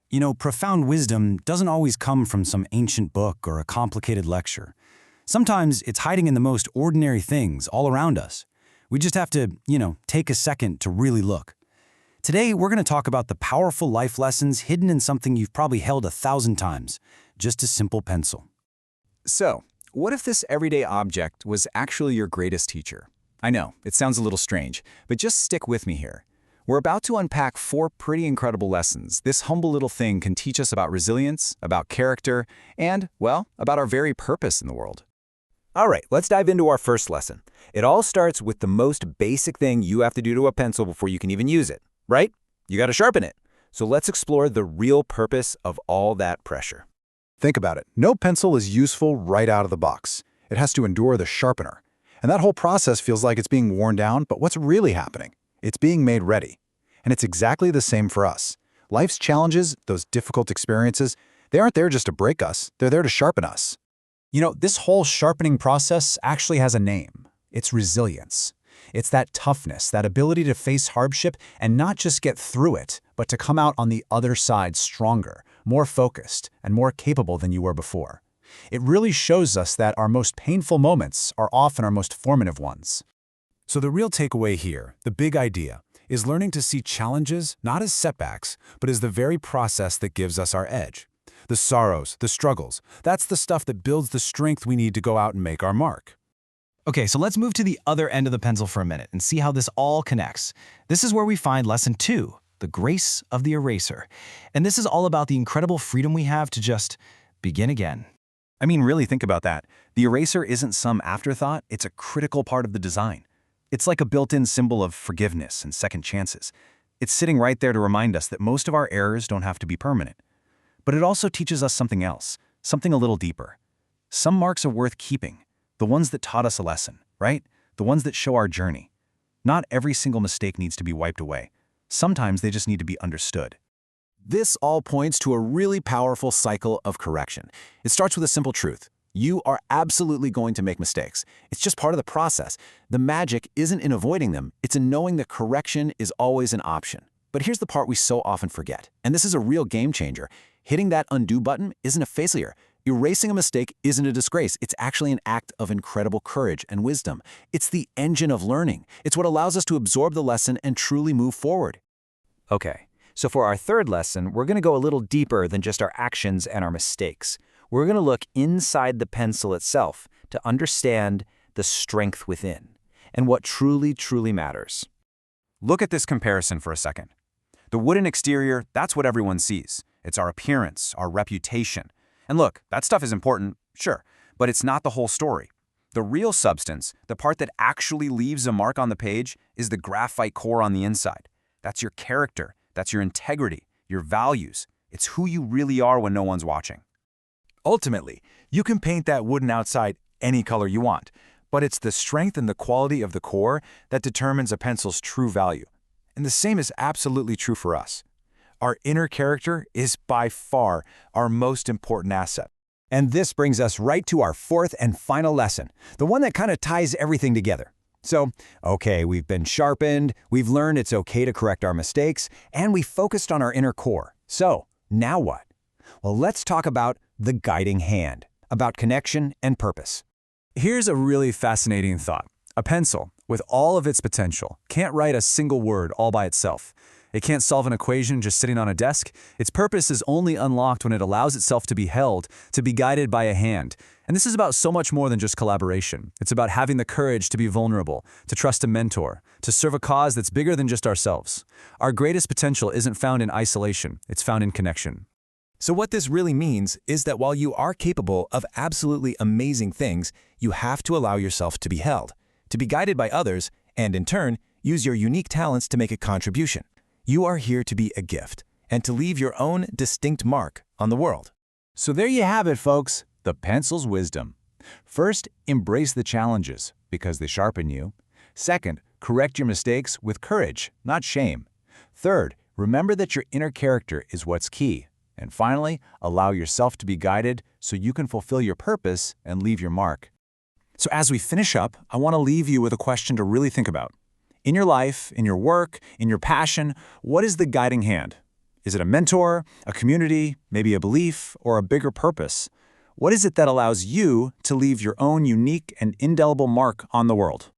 You know, profound wisdom doesn't always come from some ancient book or a complicated lecture. Sometimes it's hiding in the most ordinary things all around us. We just have to, take a second to really look. Today, we're going to talk about the powerful life lessons hidden in something you've probably held 1,000 times, just a simple pencil. So, what if this everyday object was actually your greatest teacher? I know, it sounds a little strange, but just stick with me here. We're about to unpack 4 pretty incredible lessons this humble little thing can teach us about resilience, about character, and, well, about our very purpose in the world. All right, let's dive into our first lesson. It all starts with the most basic thing you have to do to a pencil before you can even use it, right? You got to sharpen it. So let's explore the real purpose of all that pressure. Think about it. No pencil is useful right out of the box. It has to endure the sharpener. And that whole process feels like it's being worn down, but what's really happening? It's being made ready. And it's exactly the same for us. Life's challenges, those difficult experiences, they aren't there just to break us. They're there to sharpen us. You know, this whole sharpening process actually has a name. It's resilience. It's that toughness, that ability to face hardship and not just get through it, but to come out on the other side stronger, more focused, and more capable than you were before. It really shows us that our most painful moments are often our most formative ones. So the real takeaway here, the big idea, is learning to see challenges not as setbacks, but as the very process that gives us our edge. The sorrows, the struggles, that's the stuff that builds the strength we need to go out and make our mark. Okay, so let's move to the other end of the pencil for a minute and see how this all connects. This is where we find lesson 2, the grace of the eraser. And this is all about the incredible freedom we have to just begin again. I mean, really think about that. The eraser isn't some afterthought, it's a critical part of the design. It's like a built-in symbol of forgiveness and second chances. It's sitting right there to remind us that most of our errors don't have to be permanent. But it also teaches us something else, something a little deeper. Some marks are worth keeping, the ones that taught us a lesson, right? The ones that show our journey. Not every single mistake needs to be wiped away. Sometimes they just need to be understood. This all points to a really powerful cycle of correction. It starts with a simple truth. You are absolutely going to make mistakes. It's just part of the process. The magic isn't in avoiding them, it's in knowing that correction is always an option. But here's the part we so often forget, and this is a real game changer. Hitting that undo button isn't a failure. Erasing a mistake isn't a disgrace. It's actually an act of incredible courage and wisdom. It's the engine of learning. It's what allows us to absorb the lesson and truly move forward. Okay, so for our third lesson, we're going to go a little deeper than just our actions and our mistakes. We're going to look inside the pencil itself to understand the strength within and what truly, truly matters. Look at this comparison for a second. The wooden exterior, that's what everyone sees. It's our appearance, our reputation. And look, that stuff is important, sure, but it's not the whole story. The real substance, the part that actually leaves a mark on the page, is the graphite core on the inside. That's your character, that's your integrity, your values. It's who you really are when no one's watching. Ultimately, you can paint that wooden outside any color you want, but it's the strength and the quality of the core that determines a pencil's true value. And the same is absolutely true for us. Our inner character is by far our most important asset. And this brings us right to our 4th and final lesson, the one that kind of ties everything together. So, okay, we've been sharpened, we've learned it's okay to correct our mistakes, and we focused on our inner core. So, now what? Well, let's talk about the guiding hand, about connection and purpose. Here's a really fascinating thought. A pencil, with all of its potential, can't write a single word all by itself. It can't solve an equation just sitting on a desk. Its purpose is only unlocked when it allows itself to be held, to be guided by a hand. And this is about so much more than just collaboration. It's about having the courage to be vulnerable, to trust a mentor, to serve a cause that's bigger than just ourselves. Our greatest potential isn't found in isolation, it's found in connection. So what this really means is that while you are capable of absolutely amazing things, you have to allow yourself to be held, to be guided by others, and in turn, use your unique talents to make a contribution. You are here to be a gift and to leave your own distinct mark on the world. So there you have it, folks, the pencil's wisdom. First, embrace the challenges because they sharpen you. Second, correct your mistakes with courage, not shame. Third, remember that your inner character is what's key. And finally, allow yourself to be guided so you can fulfill your purpose and leave your mark. So as we finish up, I want to leave you with a question to really think about. In your life, in your work, in your passion, what is the guiding hand? Is it a mentor, a community, maybe a belief, or a bigger purpose? What is it that allows you to leave your own unique and indelible mark on the world?